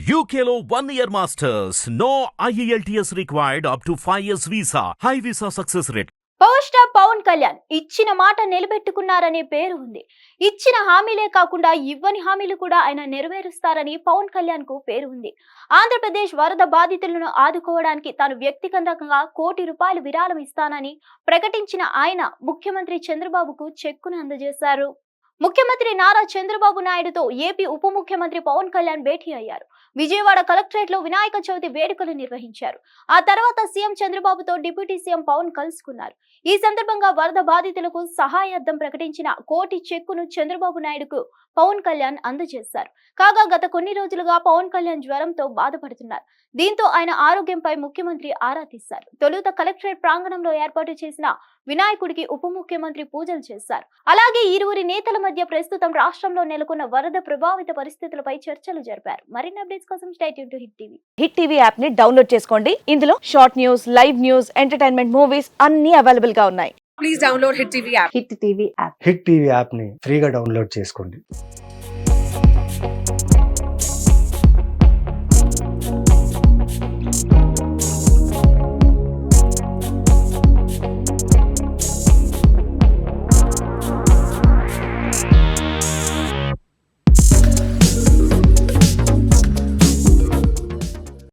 UKLO 1 year masters. No IELTS required up to 5 years visa. High visa success rate. Power star Pawan Kalyan ఇచ్చిన మాట నిలబెట్టుకున్నారనే పేరు ఉంది. ఇచ్చిన హామీలే కాకుండా ఇవ్వని హామీలు కూడా ఆయన నెరవేరుస్తారని పవన్ కళ్యాణ్ కు పేరు ఉంది. ఆంధ్రప్రదేశ్ వరద బాధితులను ఆదుకోవడానికి తాను వ్యక్తిగతంగా ₹1,00,00,000 విరాళం ఇస్తానని ప్రకటించిన ఆయన ముఖ్యమంత్రి చంద్రబాబుకు చెక్కును అందజేశారు. ముఖ్యమంత్రి నారా చంద్రబాబు నాయుడుతో ఏపీ ఉప ముఖ్యమంత్రి పవన్ కళ్యాణ్ భేటీ అయ్యారు. విజయవాడ కలెక్టరేట్ లో వినాయక చవితి వేడుకలు నిర్వహించారు. ఆ తర్వాత సీఎం చంద్రబాబుతో డిప్యూటీ సీఎం పవన్ కలుసుకున్నారు. ఈ సందర్భంగా వరద బాధితులకు సహాయార్థం ప్రకటించిన 1,00,00,000 చెక్కును చంద్రబాబు నాయుడుకు పవన్ కళ్యాణ్ అందజేశారు. కాగా గత కొన్ని రోజులుగా పవన్ కళ్యాణ్ జ్వరంతో బాధపడుతున్నారు. దీంతో ఆయన ఆరోగ్యంపై ముఖ్యమంత్రి ఆరా తీశారు. తొలుత కలెక్టరేట్ ప్రాంగణంలో ఏర్పాటు చేసిన వినాయకుడికి ఉప ముఖ్యమంత్రి పూజలు చేశారు. అలాగే ఇరువురి నేతల మధ్య ప్రస్తుతం రాష్ట్రంలో నెలకొన్న వరద ప్రభావిత పరిస్థితులపై చర్చలు జరిపారు. మరిన్ని అప్డేట్స్ కోసం stay tune to hit TV. Hit TV app ని డౌన్లోడ్ చేసుకోండి. ఇందులో short news, live news, entertainment movies అన్ని అవైలబుల్ గా ఉన్నాయి. Please download Hit TV app. Hit TV app. Hit TV యాప్ని ఫ్రీగా డౌన్లోడ్ చేసుకోండి.